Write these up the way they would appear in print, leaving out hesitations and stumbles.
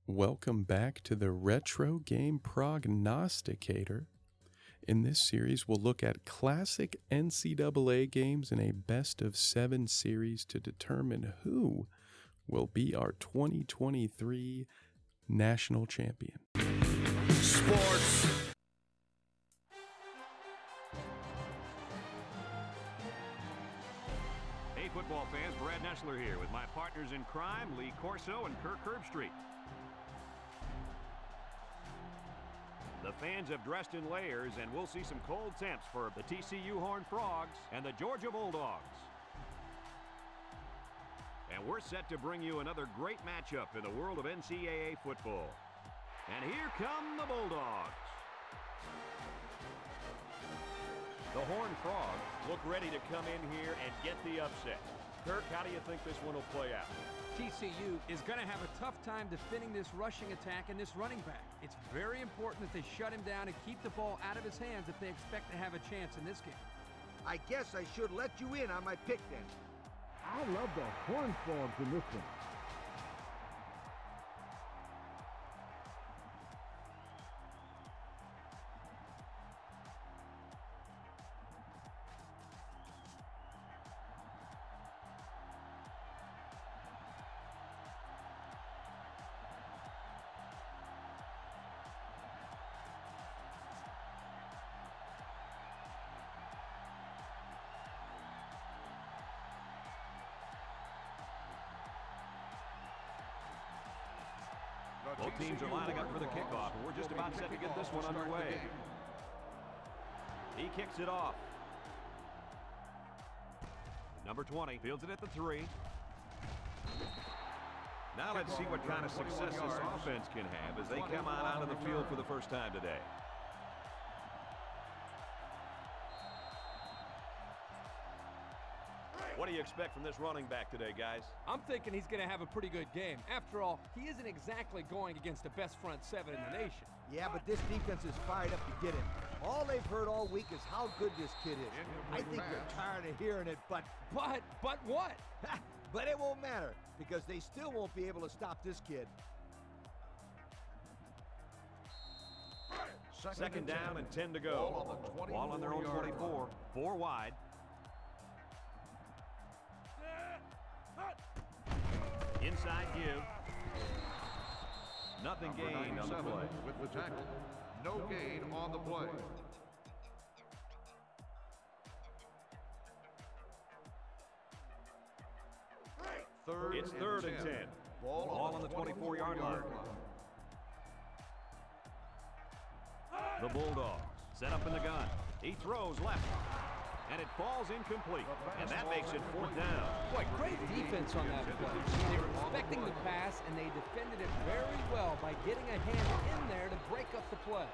Welcome back to the Retro Game Prognosticator. In this series, we'll look at classic NCAA games in a best-of-7 series to determine who will be our 2023 national champion. Sports. Hey, football fans, Brad Nessler here with my partners in crime, Lee Corso and Kirk Herbstreit. The fans have dressed in layers, and we'll see some cold temps for the TCU Horned Frogs and the Georgia Bulldogs. And we're set to bring you another great matchup in the world of NCAA football. And here come the Bulldogs. The Horned Frogs look ready to come in here and get the upset. Kirk, how do you think this one will play out? TCU is going to have a tough time defending this rushing attack and this running back. It's very important that they shut him down and keep the ball out of his hands if they expect to have a chance in this game. I guess I should let you in on my pick then. I love the Horned Frogs in this one. Both teams are lining up for the kickoff, and we're just about set to get this one underway. He kicks it off. Number 20 fields it at the 3. Now let's see what kind of success this offense can have as they come out of the field for the first time today. What do you expect from this running back today, guys? I'm thinking he's going to have a pretty good game. After all, he isn't exactly going against the best front seven in the nation. Yeah, but this defense is fired up to get him. All they've heard all week is how good this kid is. I think they're tired of hearing it, but what? but it won't matter because they still won't be able to stop this kid. Second down and 10 to go. Ball on their own 24. 4 wide. Inside give. Nothing gained on the play. With the tackle. No gain on the play. It's third and 10. Ball on the 24-yard line. The Bulldogs set up in the gun. He throws left. And it falls incomplete. And that makes it 4th down. Boy, great defense on that play. They were expecting the pass, and they defended it very well by getting a hand in there to break up the play.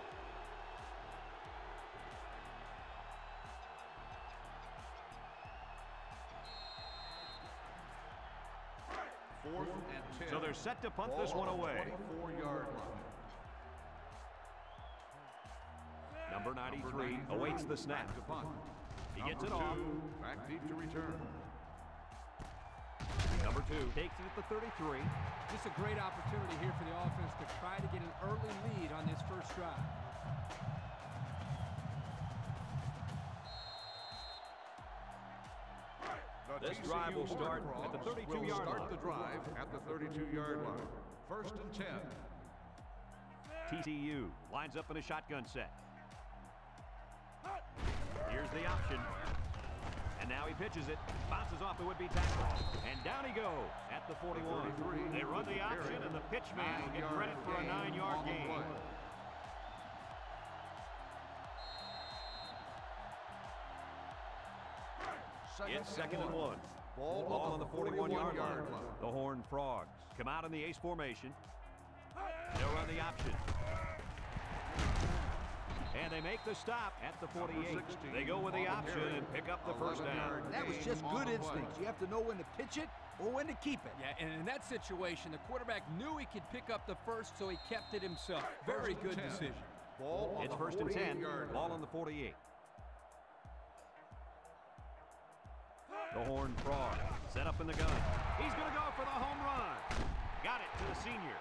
Fourth and 10. So they're set to punt this one away. 24-yard line. Number 93 awaits the snap. To punt. He gets it off. Back deep to return. Number 2 takes it at the 33. Just a great opportunity here for the offense to try to get an early lead on this first drive. This drive will start at the 32-yard line. Start the drive at the 32-yard line. First and 10. TCU lines up in a shotgun set. Here's the option. And now he pitches it. Bounces off the would-be tackle. And down he goes at the 41. They run the option, and the pitch man will get credit for a 9-yard gain. It's second and 1. Ball on the 41-yard line. The Horned Frogs come out in the ace formation. They'll run the option. And they make the stop at the 48. They go with the option and pick up the first down. That was just good instincts. You have to know when to pitch it or when to keep it. Yeah, and in that situation, the quarterback knew he could pick up the first, so he kept it himself. Very good decision. It's first and 10. Ball on the 48. The Horned Frog set up in the gun. He's going to go for the home run. Got it to the senior.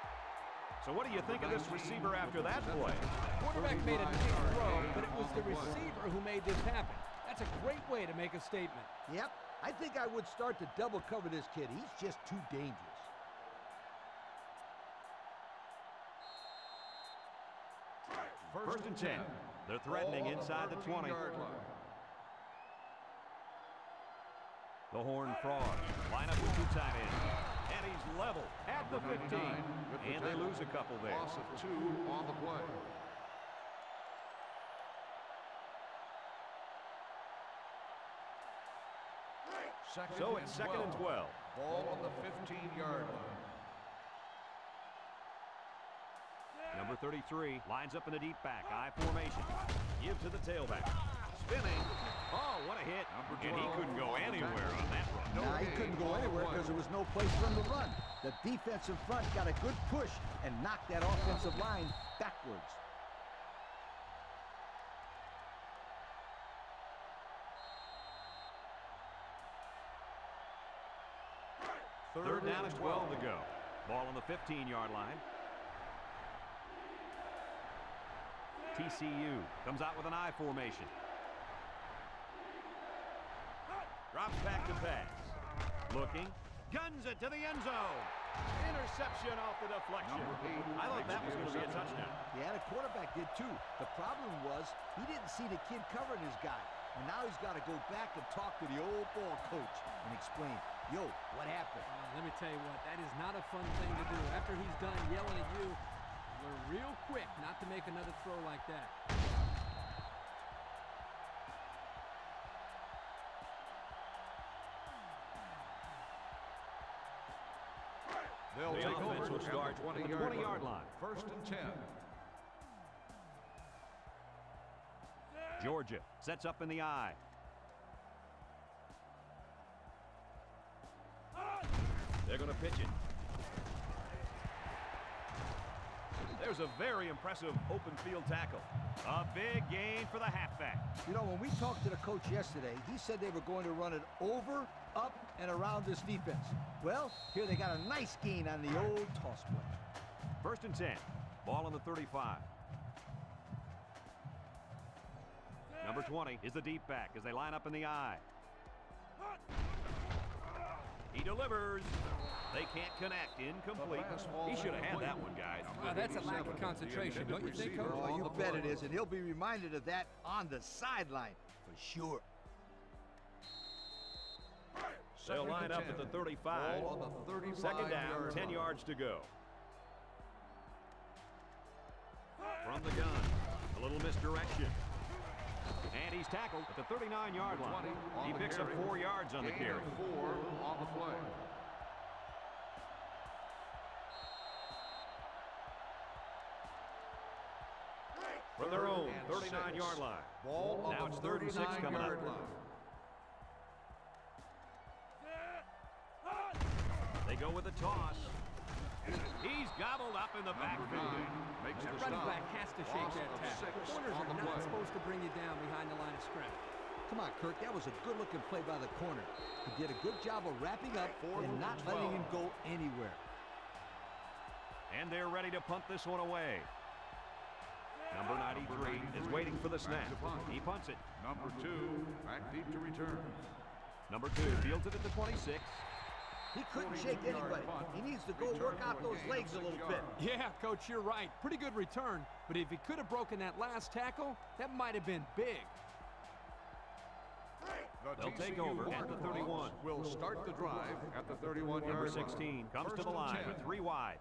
So what do you think of this receiver after that play? Quarterback made a nice throw, but it was the receiver who made this happen. That's a great way to make a statement. Yep, I think I would start to double cover this kid. He's just too dangerous. First and 10. They're threatening inside the 20. The Horned Frogs line up with 2 tight ends. And he's level at the 15. And they lose a couple there. Loss of 2 on the play. So it's 2nd and 12. Ball on the 15-yard line. Number 33 lines up in a deep back, I formation. Give to the tailback. Spinning. Oh, what a hit. And he couldn't go anywhere on that run. Nah, he couldn't go anywhere because there was no place for him to run. The defensive front got a good push and knocked that offensive line backwards. Third down and 12 to go. Ball on the 15-yard line. TCU comes out with an I formation. Drops back to pass. Looking. Guns it to the end zone. Interception off the deflection. I thought that was going to be a touchdown. Yeah, the quarterback did too. The problem was he didn't see the kid covering his guy. And now he's got to go back and talk to the old ball coach and explain, yo, what happened? Let me tell you what, that is not a fun thing to do. After he's done yelling at you, we're real quick not to make another throw like that. They'll The take offense over will start at the at the 20-yard line. First and 10. Georgia sets up in the I. They're going to pitch it. There's a very impressive open field tackle. A big gain for the halfback. You know, when we talked to the coach yesterday, he said they were going to run it over, up, and around this defense. Well, here they got a nice gain on the old toss play. First and 10. Ball on the 35. Number 20 is the deep back as they line up in the I. He delivers. They can't connect. Incomplete. He should have had that one, guys. Wow, that's a lack of concentration, don't you think, Coach? Oh, you bet it is, and he'll be reminded of that on the sideline for sure. They'll line up at the 35. Second down, 10 yards to go. From the gun, a little misdirection. And he's tackled at the 39-yard line. He picks up 4 yards on the carry. 4 on the play. From their own 39-yard line. Ball Now on it's the 3rd and 6 coming up. 39-yard line. They go with the toss. He's gobbled up in the backfield. Makes the Running stop. back has to shake Loss that of tackle. 6 Corners on are the not play. supposed to bring you down behind the line of scrimmage. Come on, Kirk, that was a good-looking play by the corner. He did a good job of wrapping up and not letting him go anywhere. And they're ready to punt this one away. Number 93 is waiting for the snap. He punts it. Number 2, back deep to return. Number 2 fields it at the 26. He couldn't shake anybody. He needs to go work out those legs a little bit. Yeah, Coach, you're right. Pretty good return. But if he could have broken that last tackle, that might have been big. They'll take over at the 31. Will start the drive at the 31-yard line. Number 16 comes to the line First and with 3 wide.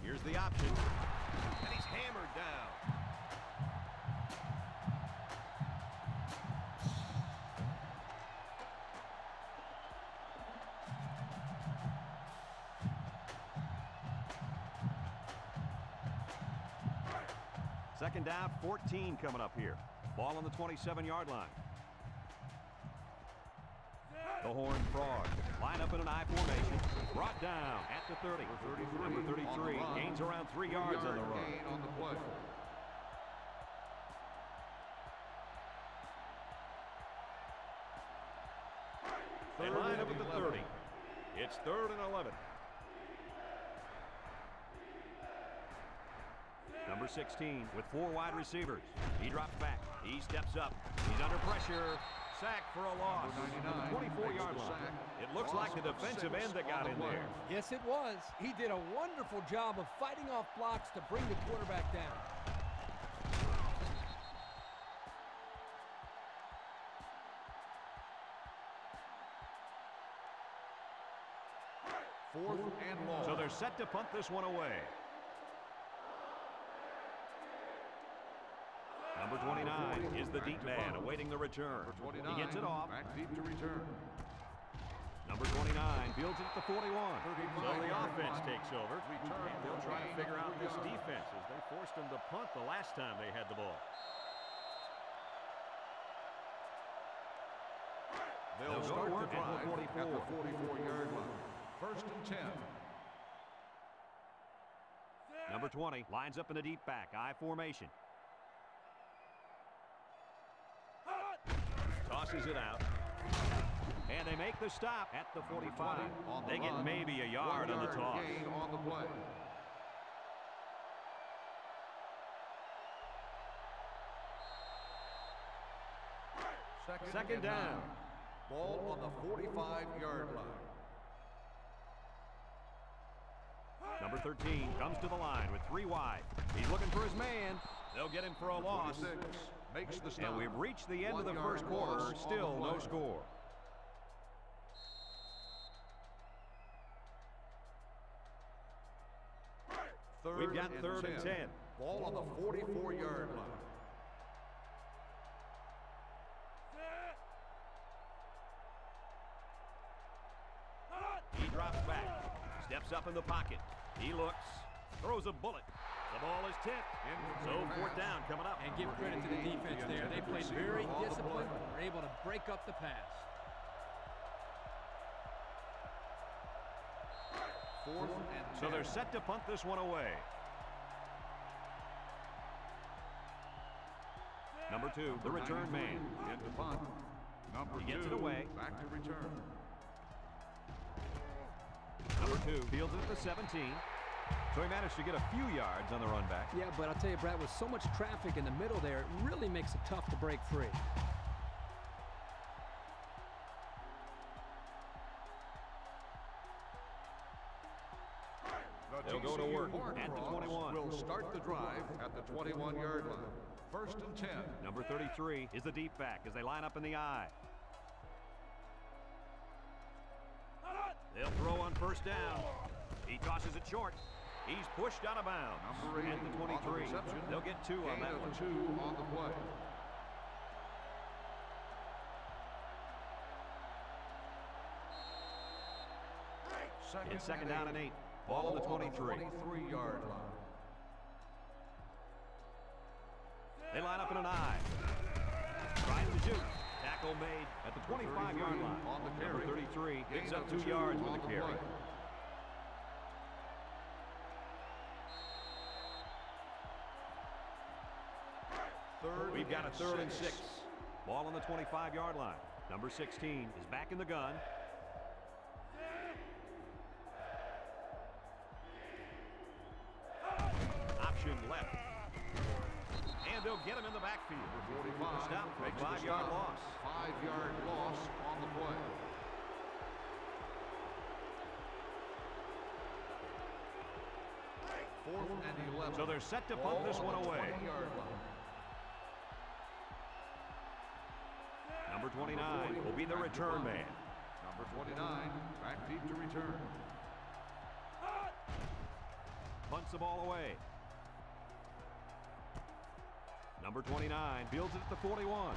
Here's the option. And he's hammered down. Second down, 14 coming up here. Ball on the 27-yard line. The Horned Frogs line up in an I formation. Brought down at the 30. Number 33 gains around 3 yards on the run. Gain on the play. They line up at the 30. It's 3rd and 11. Number 16 with 4 wide receivers. He drops back. He steps up. He's under pressure. Sack for a loss. 24-yard line. It looks like the defensive end that got in there. Yes, it was. He did a wonderful job of fighting off blocks to bring the quarterback down. Fourth and long. So they're set to punt this one away. Number 29 is the deep man awaiting the return. He gets it off. Back deep to return. Number 29 fields it at the 41. So the offense takes over. And they'll try to figure out this defense as they forced them to punt the last time they had the ball. They'll start the drive at the 44-yard line. First and 10. Number 20 lines up in the deep back, I formation. Tosses it out. And they make the stop at the 45. They get maybe a yard on the toss. Gain on the play. Second down. Ball on the 45-yard line. Number 13 comes to the line with 3 wide. He's looking for his man. They'll get him for a loss. 26 makes the stop. And we've reached the end of the first quarter. Still no score. We've got third and 10. Ball on the 44-yard line. He drops back. Steps up in the pocket. He looks. Throws a bullet. The ball is tipped. So fourth down coming up. And give credit to the defense there. They played very disciplined. Were able to break up the pass. Fourth and 10. So they're set to punt this one away. Number 2, the return man. Into punt. Number He gets 2, it away. back to return. Number 2 fields it at the 17. So he managed to get a few yards on the run back. Yeah, but I'll tell you, Brad, with so much traffic in the middle there, it really makes it tough to break free. They'll go to work at the 21. Will start the drive at the 21-yard line. First and 10. Number 33 is the deep back as they line up in the I. They'll throw on first down. He tosses it short. He's pushed out of bounds Number 80 at the 23. They'll get 2 on that one. 2 on the play. It's second down and 8. Ball on the 23. 23-yard line. They line up in an I. Trying to shoot. Tackle made at the 25-yard line. On the carry. Number 33 picks up 2 yards with the carry. We've got a third and 6. Ball on the 25-yard line. Number 16 is back in the gun. Option left. And they'll get him in the backfield. 45. Stop for a Makes the 5-yard stop. loss. 5-yard loss on the play. Fourth and 11. So they're set to punt this one away. 20-yard line. Number 29 will be the return man. Number 29, back deep to return. Punts the ball away. Number 29 fields it at the 41.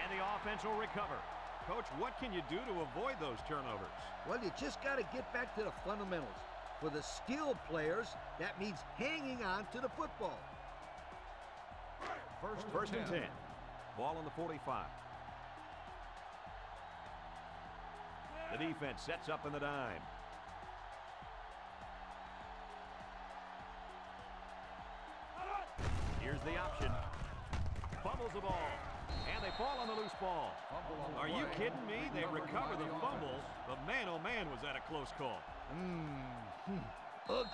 And the offense will recover. Coach, what can you do to avoid those turnovers? Well, you just got to get back to the fundamentals. For the skilled players, that means hanging on to the football. First and 10. Ball on the 45. The defense sets up in the dime. Here's the option. Fumbles the ball. And they fall on the loose ball. Are you kidding me? They recover the fumble. But man, oh man, was that a close call. Ugly.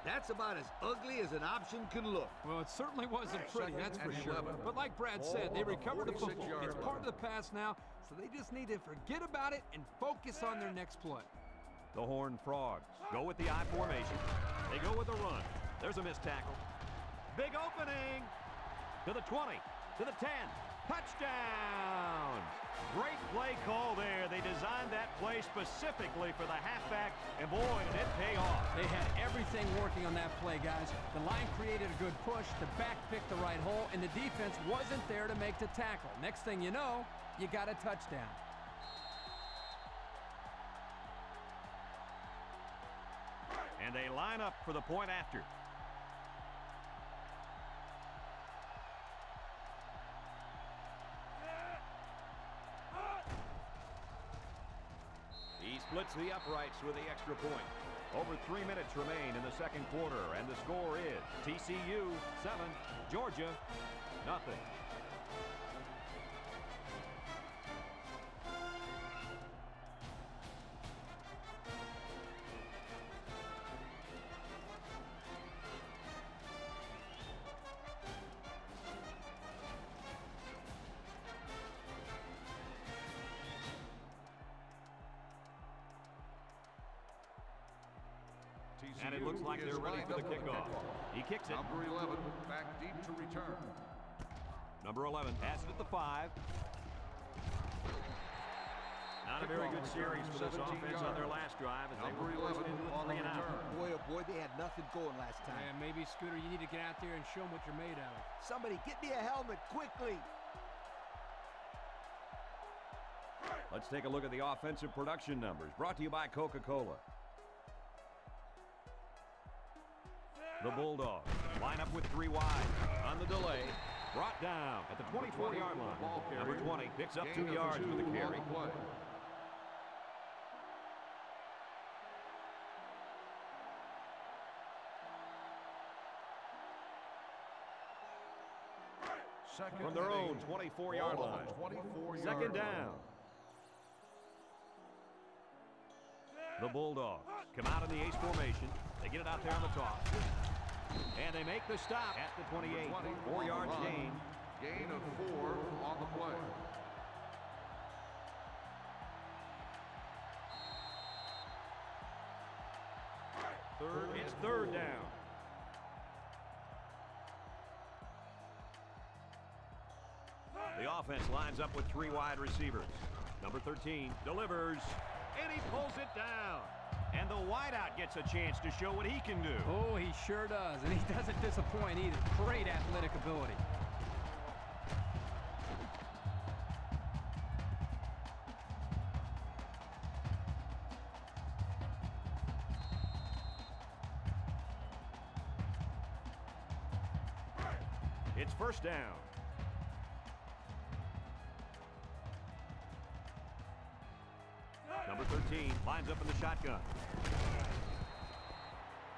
That's about as ugly as an option can look. Well, it certainly wasn't pretty, that's for sure. But like Brad said, they recovered the football. It's part of the past now, so they just need to forget about it and focus on their next play. The Horned Frogs go with the I formation. They go with the run. There's a missed tackle. Big opening. To the 20, to the 10. Touchdown! Great play call there. They designed that play specifically for the halfback, and boy, did it pay off. They had everything working on that play, guys. The line created a good push, the back picked the right hole, and the defense wasn't there to make the tackle. Next thing you know, you got a touchdown. And they line up for the point after. He splits the uprights with the extra point. Over 3 minutes remain in the second quarter, and the score is TCU 7, Georgia nothing. And it looks like they're ready for the kickoff. He kicks it. Number 11 back deep to return. Number 11 passes at the 5. Not a very good series for this offense on their last drive as they were forced into a 3 and out. Boy, oh boy, they had nothing going last time. Yeah, maybe, Scooter, you need to get out there and show them what you're made out of. Somebody get me a helmet quickly. Let's take a look at the offensive production numbers brought to you by Coca-Cola. The Bulldogs line up with 3 wide. On the delay, brought down at the 24-yard line. Number 20 picks up 2 yards with the carry. From their own 24-yard line. Second down. The Bulldogs come out in the ace formation. They get it out there on the top. And they make the stop at the 28. 4 yards gain. Gain of 4 on the play. It's third down. The offense lines up with 3 wide receivers. Number 13 delivers, and he pulls it down. And the wideout gets a chance to show what he can do. Oh, he sure does, and he doesn't disappoint either. Great athletic ability. It's first down. Number 13 lines up in the shotgun.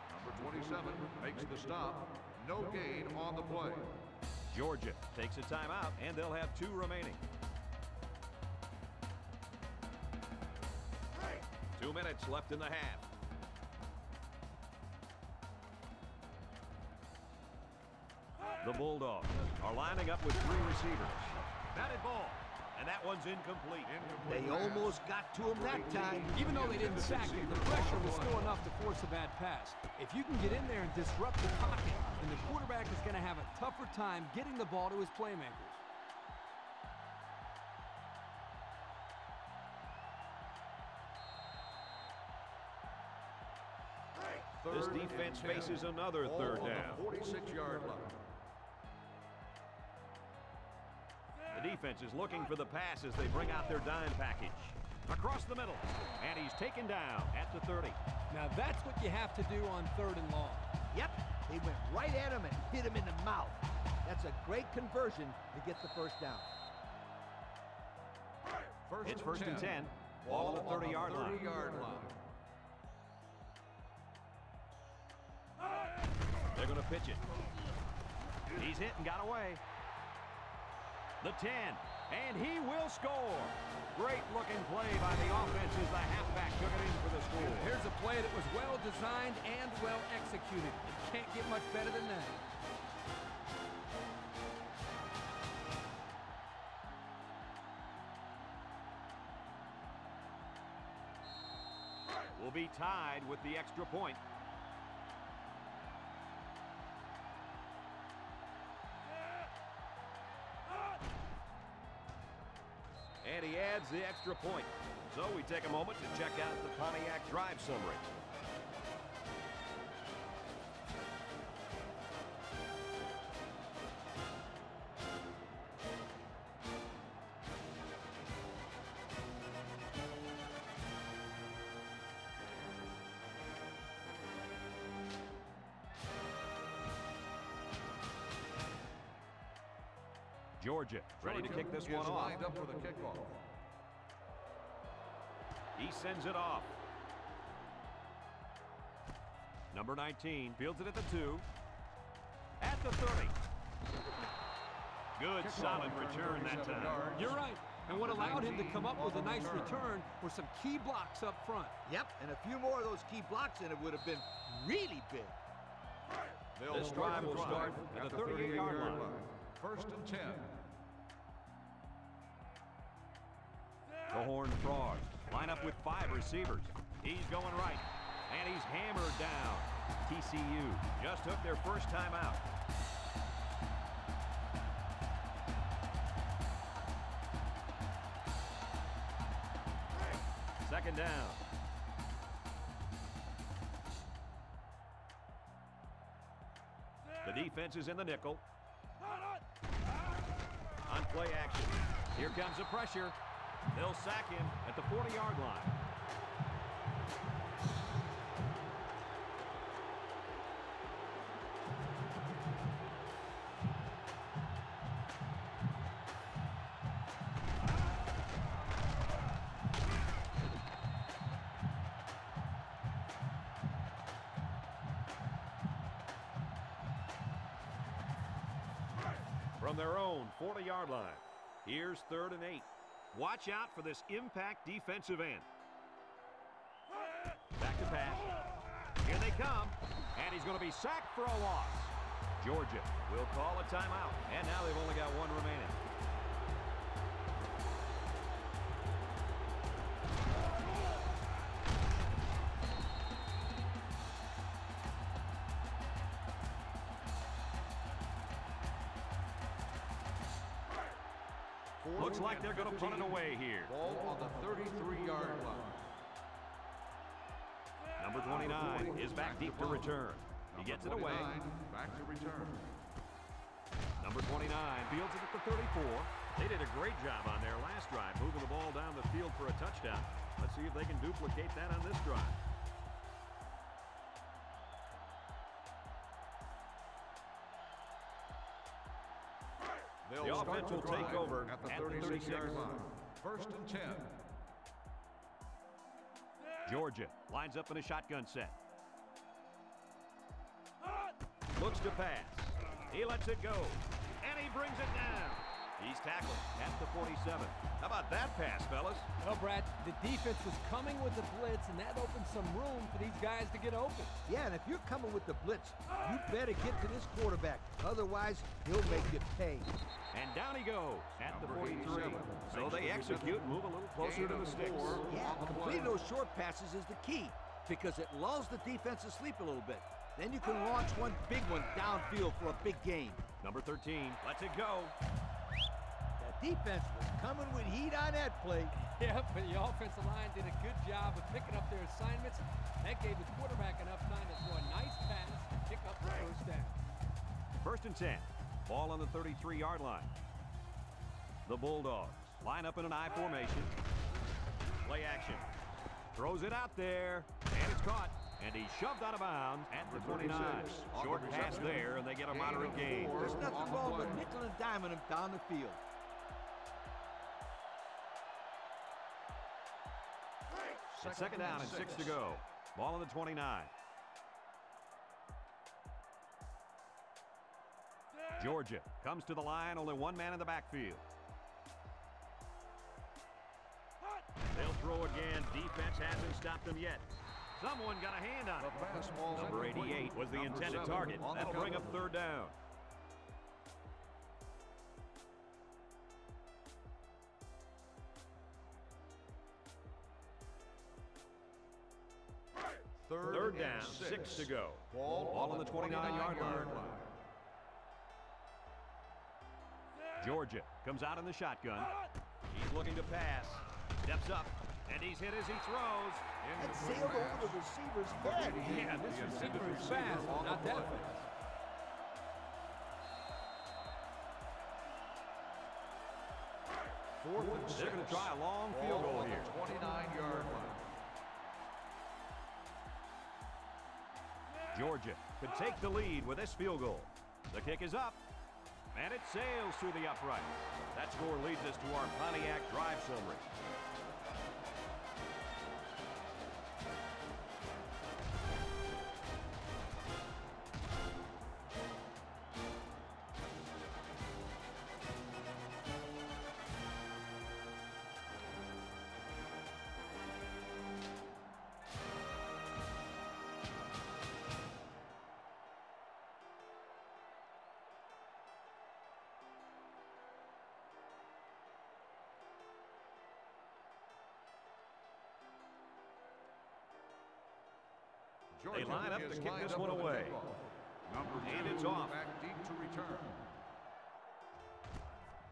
Number 27 makes the stop. No gain on the play. Georgia takes a timeout, and they'll have 2 remaining. 2 minutes left in the half. The Bulldogs are lining up with 3 receivers. Batted ball. And that one's incomplete. They almost got to him that time. Even though they didn't sack him, the pressure was still enough to force a bad pass. If you can get in there and disrupt the pocket, then the quarterback is going to have a tougher time getting the ball to his playmakers. This defense faces another third down. 46-yard line. The defense is looking for the pass as they bring out their dime package. Across the middle, and he's taken down at the 30. Now that's what you have to do on 3rd and long. Yep, they went right at him and hit him in the mouth. That's a great conversion to get the first down. It's first and 10. Ball at the 30-yard line. They're going to pitch it. He's hit and got away. The 10, And he will score. Great looking play by the offense as the halfback took it in for the score. Here's a play that was well designed and well executed. You can't get much better than that. Will be tied with the extra point. And he adds the extra point. So we take a moment to check out the Pontiac drive summary. Georgia ready to kick this one off. Lined up for the kickoff. He sends it off. Number 19 fields it at the 2. At the 30. Good solid return that time. You're right. And what allowed him to come up with a nice return were some key blocks up front. Yep, and a few more of those key blocks and it would have been really big. This drive will start at the 38-yard line. First and 10. The Horned Frogs line up with 5 receivers. He's going right, and he's hammered down. TCU just took their first time out. Second down. The defense is in the nickel. On play action. Here comes the pressure. They'll sack him at the 40-yard line. From their own 40-yard line, here's 3rd and 8. Watch out for this impact defensive end. Back to pass. Here they come. And he's going to be sacked for a loss. Georgia will call a timeout. And now they've only got one remaining. Looks like they're going to punt it away here. Ball on the 33-yard line. Number 29 is back deep to return. He gets it away. Back to return. Number 29 fields it at the 34. They did a great job on their last drive, moving the ball down the field for a touchdown. Let's see if they can duplicate that on this drive. The offense will take over at the 36-yard line. First and 10. Georgia lines up in a shotgun set. Looks to pass. He lets it go. And he brings it down. He's tackled at the 47. How about that pass, fellas? Well, Brad, the defense was coming with the blitz, and that opened some room for these guys to get open. Yeah, and if you're coming with the blitz, you better get to this quarterback. Otherwise, he'll make you pay. And down he goes at the 43. So they execute and move a little closer to the sticks. Yeah, completing those short passes is the key because it lulls the defense asleep a little bit. Then you can launch one big one downfield for a big gain. Number 13 lets it go. The defense was coming with heat on that play. Yeah, but the offensive line did a good job of picking up their assignments. That gave the quarterback enough time to throw a nice pass and pick up the first down. First and 10. Ball on the 33-yard line. The Bulldogs line up in an I formation. Play action. Throws it out there, and it's caught. And he's shoved out of bounds at the 29. Short pass there, and they get a moderate gain. There's nothing wrong with nickel and diming him down the field. It's second down and 6 to go. Ball on the 29. Georgia comes to the line, only one man in the backfield. again. Defense hasn't stopped them yet. Someone got a hand on it. Number 88 was the intended target. That'll bring up third down. Third down, 6 to go. Ball on the 29-yard line. Georgia comes out in the shotgun. He's looking to pass. Steps up, and he's hit as he throws. That sailed over the receiver's head. Yeah, this receiver is fast, not that fast. They're going to try a long field goal here. 29-yard line. Georgia could take the lead with this field goal. The kick is up, and it sails through the upright. That score leads us to our Pontiac drive summary. They line up to kick this one away. And it's off. Back deep to return.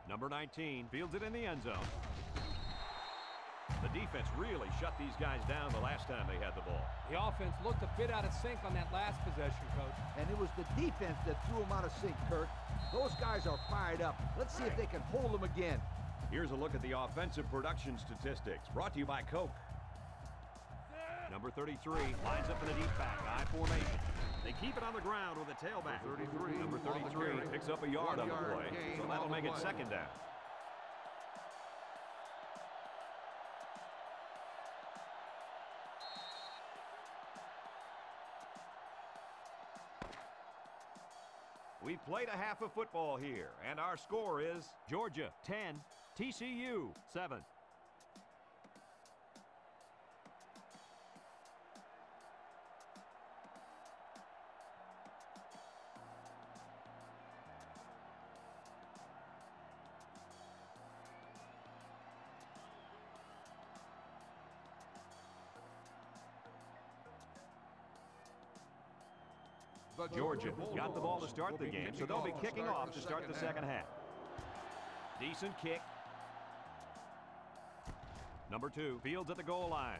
Number 19 fields it in the end zone. The defense really shut these guys down the last time they had the ball. The offense looked a bit out of sync on that last possession, Coach. And it was the defense that threw them out of sync, Kirk. Those guys are fired up. Let's see if they can hold them again. Here's a look at the offensive production statistics, brought to you by Coke. Number 33 lines up in a deep back, I formation. They keep it on the ground with a tailback. Number 33 picks up a yard on the play, so that'll make it second down. We've played a half of football here, and our score is Georgia 10, TCU 7. Georgia got the ball to start the game, so they'll be kicking off to start the second half. Decent kick. Number 2 fields at the goal line.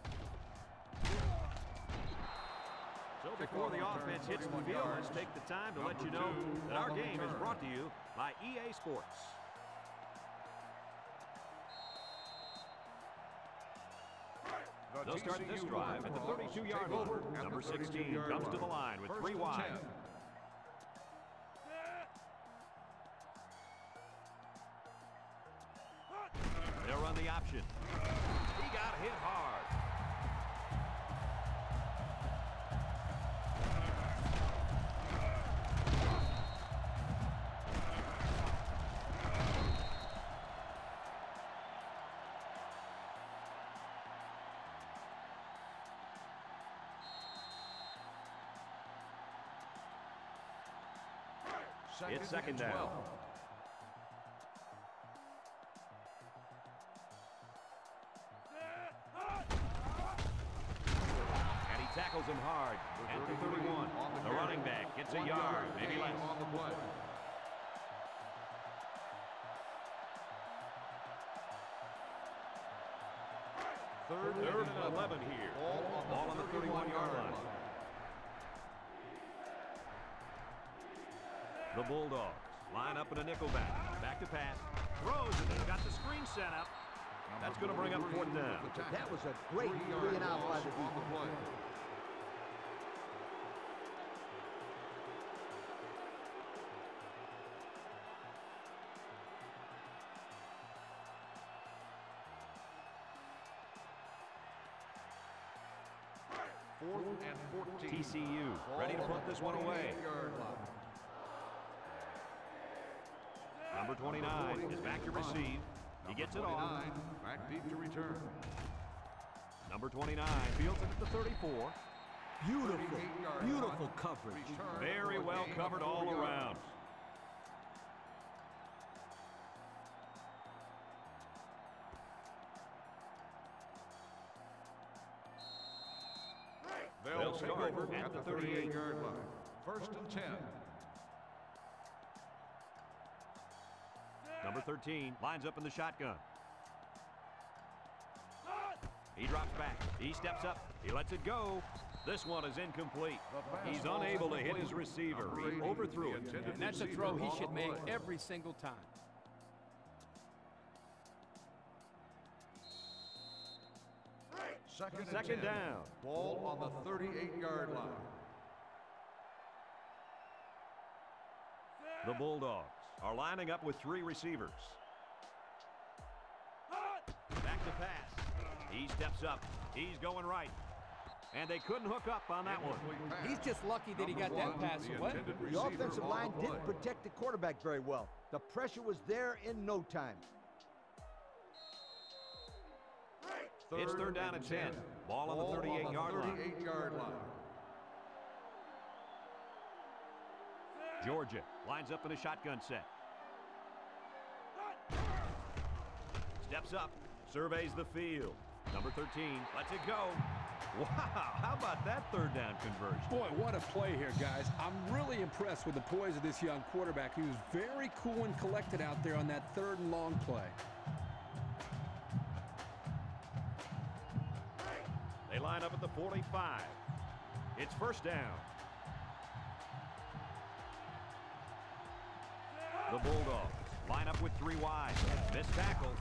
So before the offense hits the field, let's take the time to let you know that our game is brought to you by EA Sports. They'll start this drive at the 32-yard line. Number 16 comes to the line with 3 wide. They'll run the option. He got hit hard. It's second down. And he tackles him hard. At the 31, the running back gets a yard, maybe less. On the play. Third and 11 here. Ball on the 31-yard line. The Bulldogs line up in a nickel back. Back to pass. Throws, and they've got the screen set up. That's going to bring up fourth down. That was a great 3 and out by the defense. Fourth and 14. TCU ready to put this one away. Number 29 is back to receive. He gets it off. Back deep to return. Number 29 fields it at the 34. Beautiful coverage. Very well covered all around. They'll start over at the 38-yard line. 1st and 10. Number 13 lines up in the shotgun. He drops back. He steps up. He lets it go. This one is incomplete. He's unable to hit his receiver. He overthrew it. And that's a throw he should make every single time. Second down. Ball on the 38-yard line. The Bulldogs are lining up with 3 receivers. Back to pass. He steps up. He's going right. And they couldn't hook up on that one. He's just lucky that he got that pass away. The offensive line didn't protect the quarterback very well. The pressure was there in no time. It's third down and 10. Ball on the 38-yard line. 38-yard line. Georgia lines up in a shotgun set. Steps up, surveys the field. Number 13 lets it go. Wow, how about that third down conversion? Boy, what a play here, guys. I'm really impressed with the poise of this young quarterback. He was very cool and collected out there on that 3rd and long play. They line up at the 45. It's first down. The Bulldogs line up with 3 wide. Missed tackle.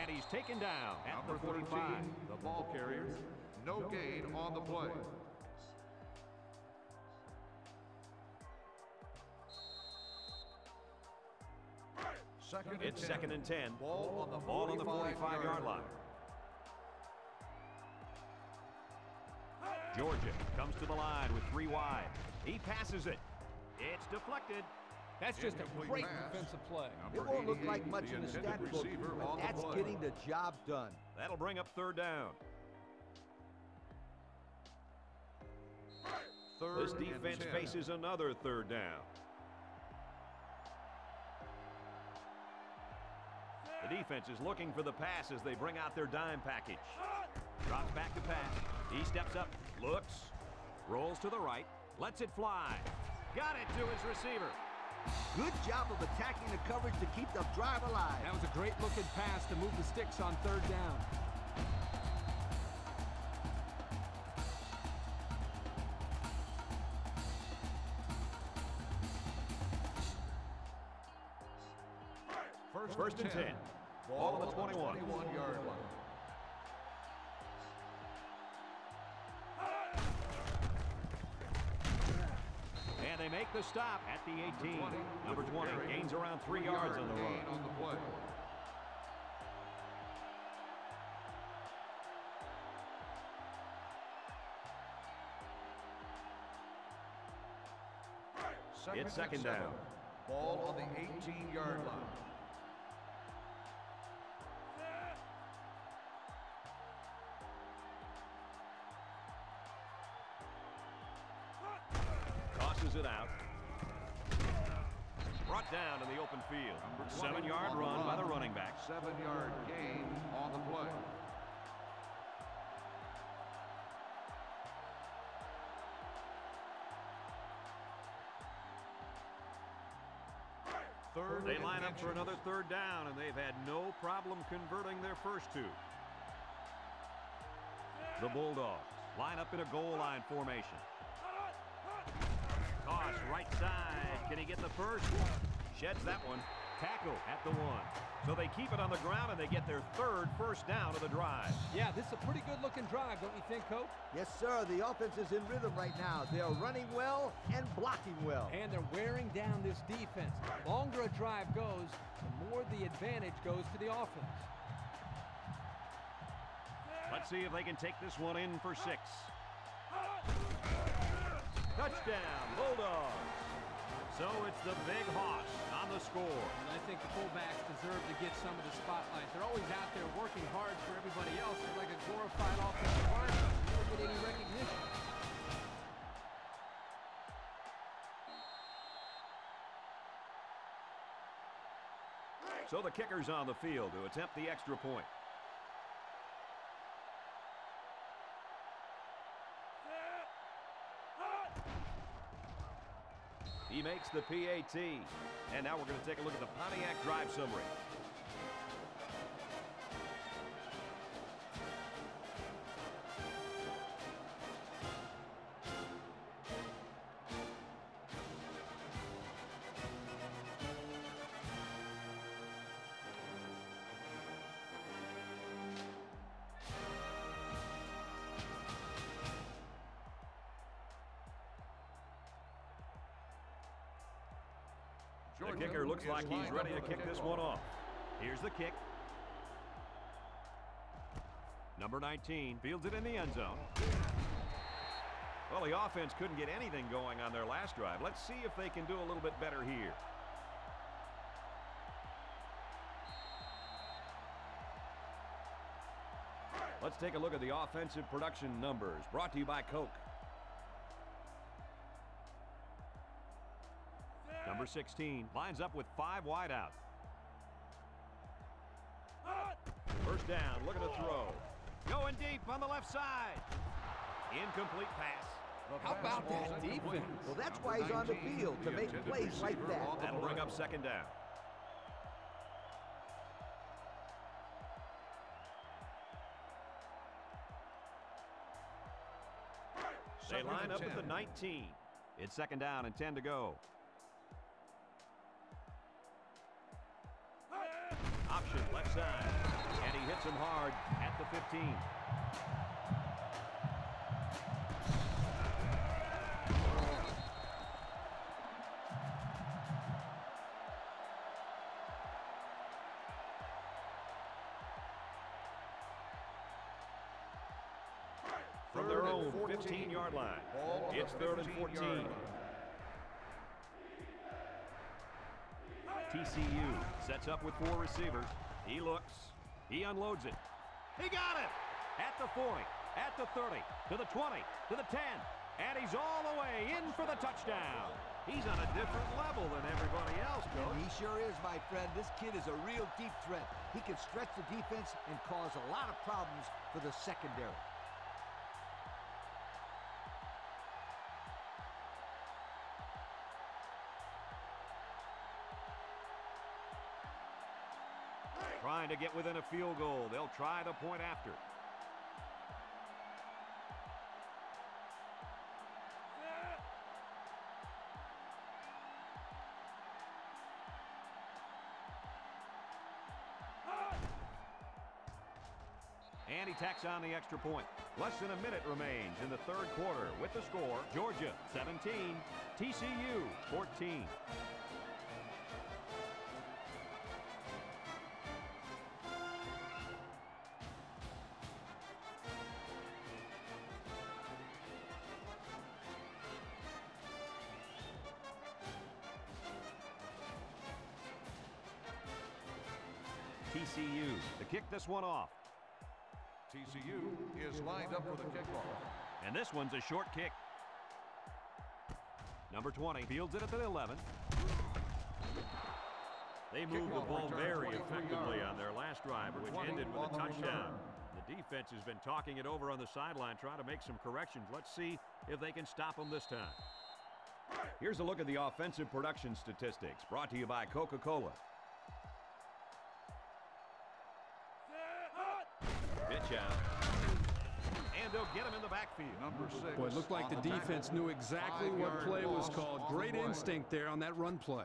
And he's taken down at Number the 45. 13, the ball carrier. No gain on the play. It's second and 10. Ball on the 45-yard line. Georgia comes to the line with 3 wide. He passes it. It's deflected. That's just a great defensive play. It won't look like much in the stat book, but that's getting the job done. That'll bring up third down. This defense faces another third down. The defense is looking for the pass as they bring out their dime package. Drops back to pass. He steps up, looks, rolls to the right, lets it fly. Got it to his receiver. Good job of attacking the coverage to keep the drive alive. That was a great looking pass to move the sticks on 3rd down. First and 10. Ball on the 21. 21-yard line. And they make the stop at the 18. Number 20 gains around 3 yards on the run. On the play. It's second down. Ball on the 18-yard line. Tosses it out. Brought down in the open field. 7-yard run by the running back. 7-yard gain on the play. They line up for another third down, and they've had no problem converting their first 2. The Bulldogs line up in a goal line formation. Toss right side. Can he get the first? Sheds that one. Tackle at the 1. So they keep it on the ground, and they get their 3rd first down of the drive. Yeah, this is a pretty good looking drive, don't you think, Coach? Yes, sir. The offense is in rhythm right now. They are running well and blocking well. And they're wearing down this defense. The longer a drive goes, the more the advantage goes to the offense. Let's see if they can take this one in for 6. Touchdown, Bulldogs. So it's the big hoss on the score. And I think the fullbacks deserve to get some of the spotlight. They're always out there working hard for everybody else. They're like a glorified offensive lineman. They never get any recognition. So the kicker's on the field to attempt the extra point. He makes the PAT. And now we're going to take a look at the Pontiac drive summary. The kicker looks like he's ready to kick this one off. Here's the kick. Number 19 fields it in the end zone. Well, the offense couldn't get anything going on their last drive. Let's see if they can do a little bit better here. Let's take a look at the offensive production numbers brought to you by Coke. Number 16 lines up with 5 wide out. First down, look at the throw. Going deep on the left side. Incomplete pass. How about that defense? Well, that's why he's on the field, to make plays like that. That'll bring up second down. They line up at the 19. It's second down and 10 to go. Option left side, and he hits him hard at the 15. From their own 15-yard line, it's 3rd and 14. TCU sets up with 4 receivers. He looks. He unloads it. He got it! At the 40, at the 30, to the 20, to the 10. And he's all the way in for the touchdown. He's on a different level than everybody else, Coach. And he sure is, my friend. This kid is a real deep threat. He can stretch the defense and cause a lot of problems for the secondary. Trying to get within a field goal. They'll try the point after. And he tacks on the extra point. Less than a minute remains in the 3rd quarter with the score. Georgia 17, TCU 14. TCU to kick this one off. TCU is lined up for the kickoff. And this one's a short kick. Number 20 fields it at the 11. They moved the ball very effectively on their last drive, which ended with a touchdown. The defense has been talking it over on the sideline, trying to make some corrections. Let's see if they can stop them this time. Here's a look at the offensive production statistics brought to you by Coca-Cola. Pitch out. And they'll get him in the backfield. Number 6. Boy, it looked like the defense knew exactly what play was called. Great instinct there on that run play.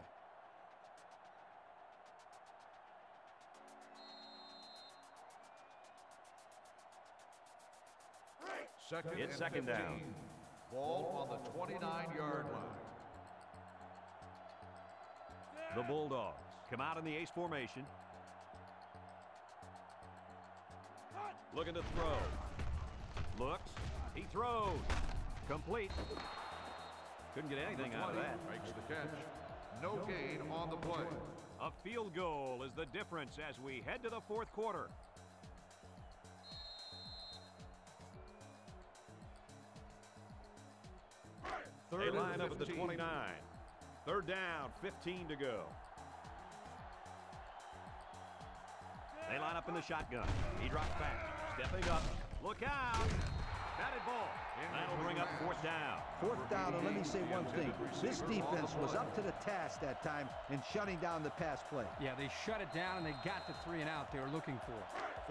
It's second down. Ball on the 29-yard line. The Bulldogs come out in the ace formation. Looking to throw. Looks. He throws. Complete. Couldn't get anything out of that. Makes the catch. No gain on the play. A field goal is the difference as we head to the fourth quarter. They line up at the 29. Third down, 15 to go. They line up in the shotgun. He drops back, stepping up. Look out! Batted ball. That'll bring up fourth down. Fourth down, and let me say one thing. This defense was up to the task that time in shutting down the pass play. Yeah, they shut it down, and they got the 3 and out they were looking for.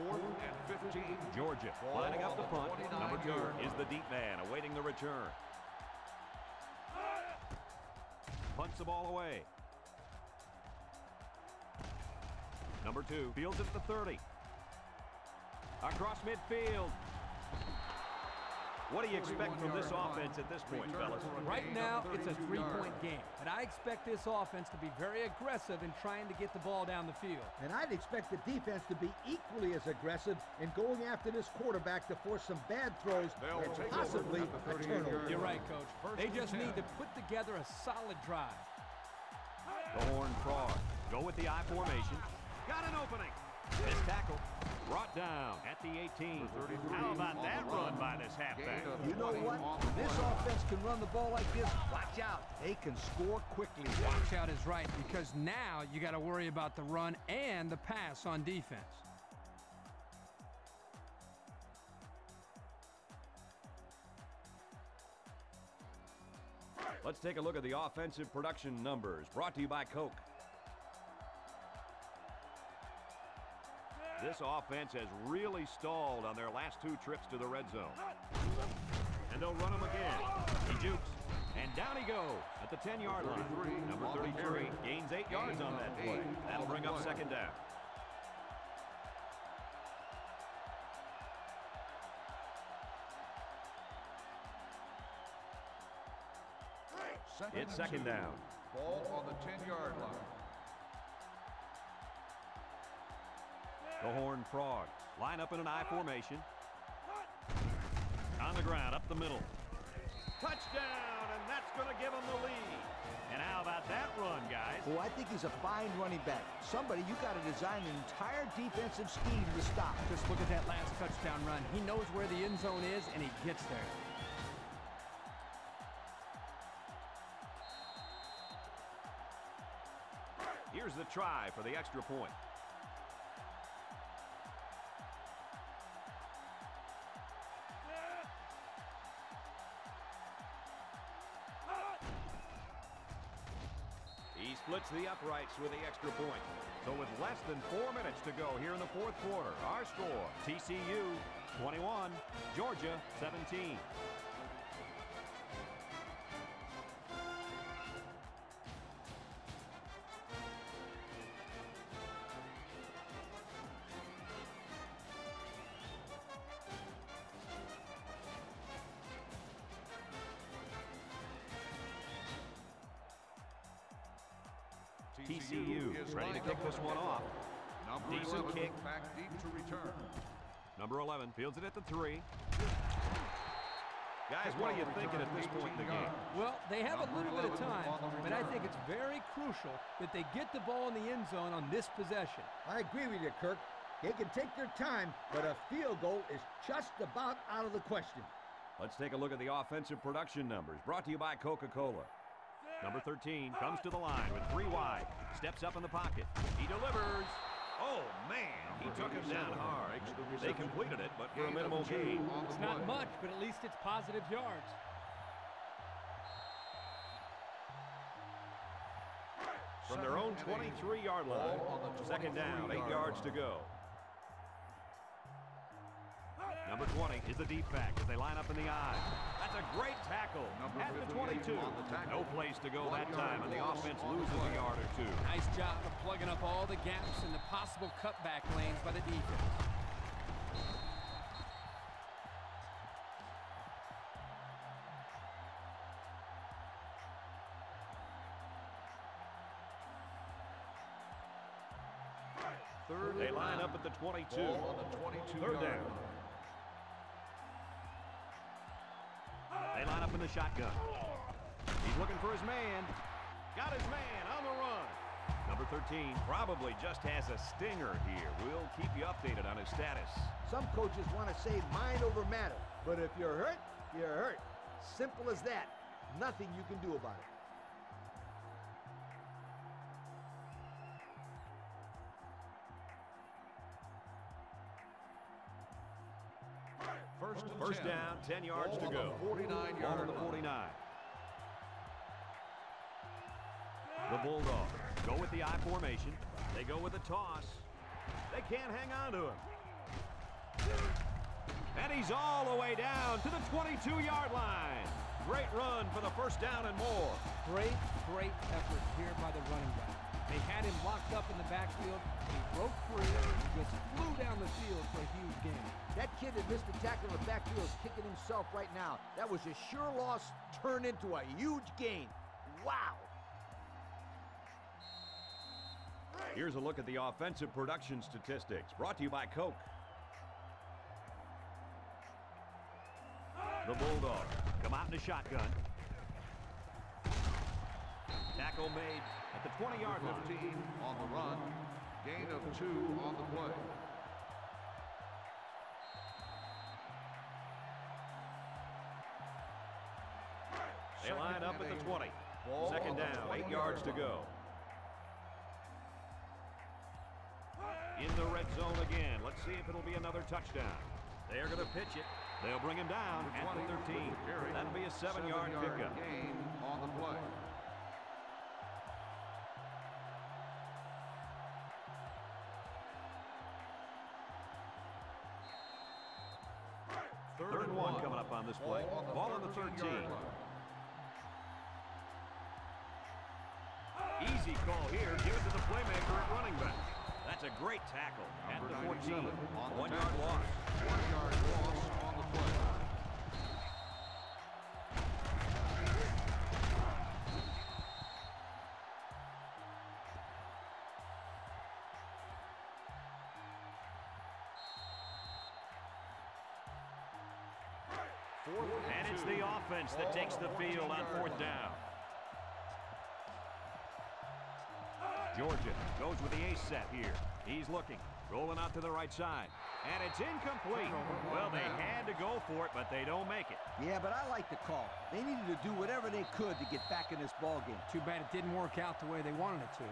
4th and 15. Georgia lining up the punt. Number 2 is the deep man awaiting the return. Punts the ball away. Number 2 fields it at the 30. Across midfield. What do you expect from this offense at this point, fellas? Right now, it's a 3-point game. And I expect this offense to be very aggressive in trying to get the ball down the field. And I'd expect the defense to be equally as aggressive in going after this quarterback to force some bad throws and possibly a turnover. You're right, Coach. They just need to put together a solid drive. The Horned Frogs go with the I formation. Got an opening. This tackle brought down at the 18. How about that run by this halfback? You know what? When this offense can run the ball like this, watch out. They can score quickly. Watch out is right, because now you got to worry about the run and the pass on defense. Let's take a look at the offensive production numbers brought to you by Coke. This offense has really stalled on their last 2 trips to the red zone. And they'll run him again. He jukes. And down he goes at the 10-yard line. Number 33 gains 8 yards on that play. That'll bring up second down. It's second down. Ball on the 10-yard line. The Horned Frogs line up in an I formation. On the ground, up the middle. Touchdown, and that's going to give them the lead. And how about that run, guys? Oh, I think he's a fine running back. Somebody, you got to design an entire defensive scheme to stop. Just look at that last touchdown run. He knows where the end zone is, and he gets there. Here's the try for the extra point. He splits the uprights with the extra point. So with less than 4 minutes to go here in the fourth quarter, our score, TCU 21, Georgia 17. TCU is ready to kick this one off. Decent kick. Back deep to return. Number 11 fields it at the 3. Guys, what are you thinking at this point in the game? Well, they have a little bit of time, but I think it's very crucial that they get the ball in the end zone on this possession. I agree with you, Kirk. They can take their time, but a field goal is just about out of the question. Let's take a look at the offensive production numbers brought to you by Coca-Cola. Number 13 comes to the line with 3 wide. Steps up in the pocket. He delivers. Oh, man. He took him down hard. They completed it, but for a minimal gain. It's not much, but at least it's positive yards. From their own 23-yard line. Second down, 8 yards to go. Number 20 is the deep back as they line up in the I. That's a great tackle at the 22. No place to go that time, and the offense loses a yard or 2. Nice job of plugging up all the gaps in the possible cutback lanes by the defense. They line up at the 22. Third down. They line up in the shotgun. He's looking for his man. Got his man on the 13 probably just has a stinger here. We'll keep you updated on his status. Some coaches want to say mind over matter, but if you're hurt, you're hurt. Simple as that. Nothing you can do about it. First down, 10 yards to go. 49-yard Ball on the 49. The Bulldogs go with the I formation. They go with the toss. They can't hang on to him. And he's all the way down to the 22-yard line. Great run for the first down and more. Great effort here by the running back. They had him locked up in the backfield. He broke free and just flew down the field for a huge gain. That kid that missed the tackle in the backfield is kicking himself right now. That was a sure loss turned into a huge gain. Wow. Here's a look at the offensive production statistics brought to you by Coke. The Bulldogs come out in a shotgun. Tackle made at the 20-yard line. 15 on the run. Gain of 2 on the play. They line up at the 20. Second down, 8 yards to go. In the red zone again. Let's see if it'll be another touchdown. They're going to pitch it. They'll bring him down at the 13. That'll be a 7-yard pickup. Gain on the play. Third and 1 coming up on this play. Ball on the 13. Easy call here. Give it to the playmaker at running back. That's a great tackle at the 14. 1 yard loss. 1 yard loss on the play. And it's the offense that takes the field on 4th down. Georgia goes with the ace set here. He's looking, rolling out to the right side. And it's incomplete. Well, they had to go for it, but they don't make it. Yeah, but I like the call. They needed to do whatever they could to get back in this ball game. Too bad it didn't work out the way they wanted it to.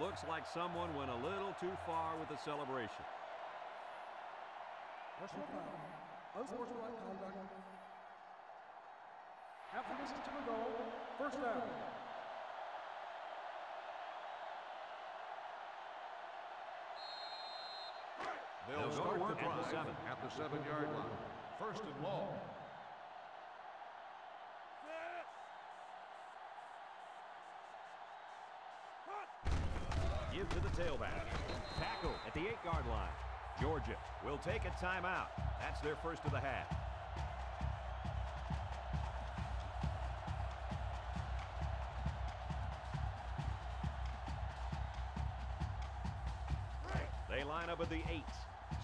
Looks like someone went a little too far with the celebration. Personal foul. Unsportsmanlike conduct. After this to the goal. First down. They'll start the drive at the 7-yard line. First and long. Give to the tailback. Tackle at the 8-yard line. Georgia will take a timeout. That's their first of the half. They line up at the 8.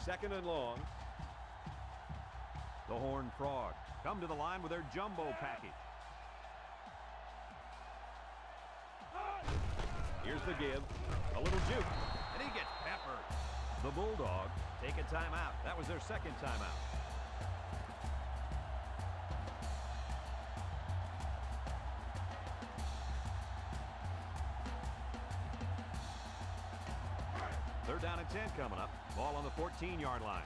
Second and long. The Horned Frogs come to the line with their jumbo package. Here's the give. A little juke. And he gets peppered. The Bulldogs take a timeout. That was their second timeout. Third down and 10 coming up. Ball on the 14-yard line.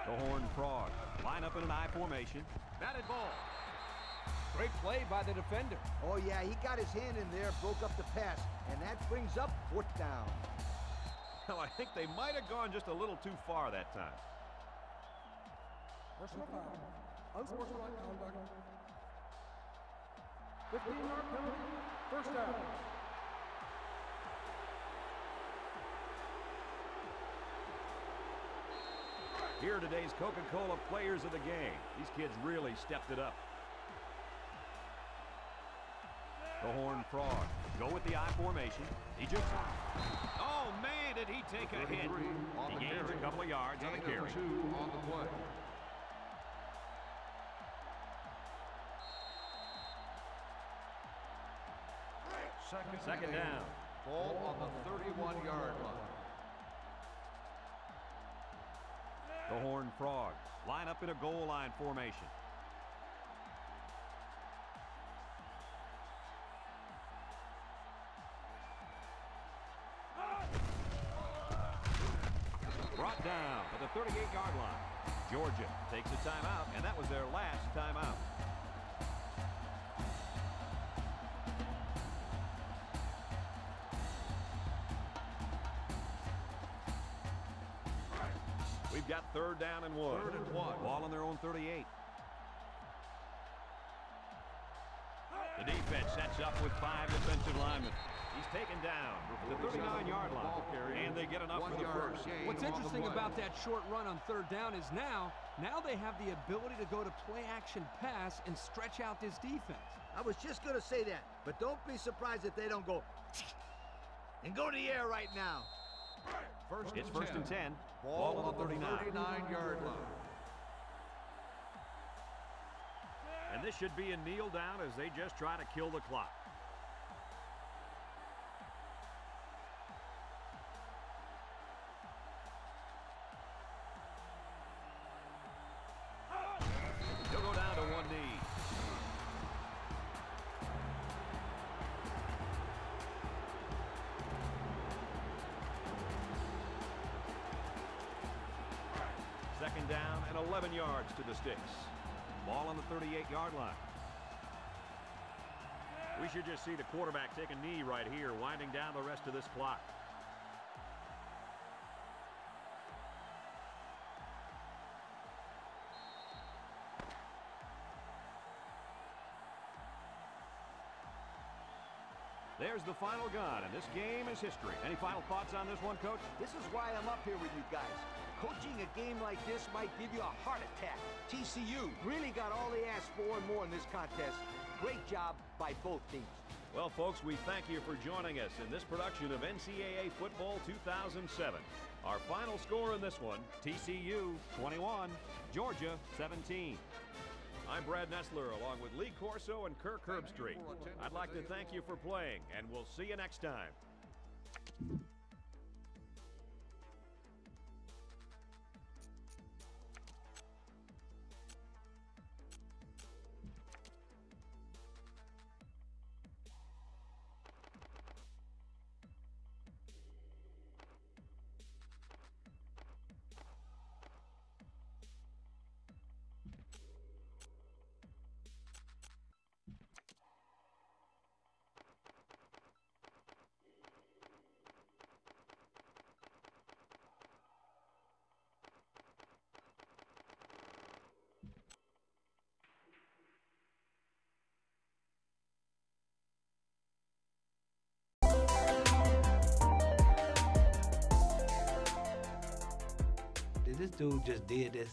The Horned Frogs line up in an I formation. Batted ball. Great play by the defender. Oh, yeah, he got his hand in there, broke up the pass, and that brings up 4th down. Well, I think they might have gone just a little too far that time. Personal foul. Unsportsmanlike conduct. 15-yard penalty. First down. Here are today's Coca-Cola players of the game. These kids really stepped it up. The Horned Frog go with the I formation. He just... Oh, man, did he take a hit. He gains a couple of yards on the carry. 2 on the play. Second down. Ball on the 31-yard line. The Horned Frogs line up in a goal line formation. Brought down at the 38-yard line. Georgia takes a timeout, and that was their last timeout. We've got third down and one. Third and one. Ball on their own 38. The defense sets up with 5 defensive linemen. He's taken down at the 39-yard line, and they get enough for the first. What's interesting about that short run on third down is now they have the ability to go to play-action pass and stretch out this defense. I was just going to say that, but don't be surprised if they don't go and go to the air right now. It's first and 10. Ball on the 39-yard line. And this should be a kneel down as they just try to kill the clock. He'll go down to one knee. Second down and 11 yards to the sticks. Ball on the 38-yard line. We should just see the quarterback take a knee right here, winding down the rest of this clock. There's the final gun, and this game is history. Any final thoughts on this one, Coach? This is why I'm up here with you guys. Coaching a game like this might give you a heart attack. TCU really got all they asked for and more in this contest. Great job by both teams. Well, folks, we thank you for joining us in this production of NCAA Football 2007. Our final score in this one, TCU 21, Georgia 17. I'm Brad Nessler along with Lee Corso and Kirk Herbstreit. I'd like to thank you for playing, and we'll see you next time. This dude just did this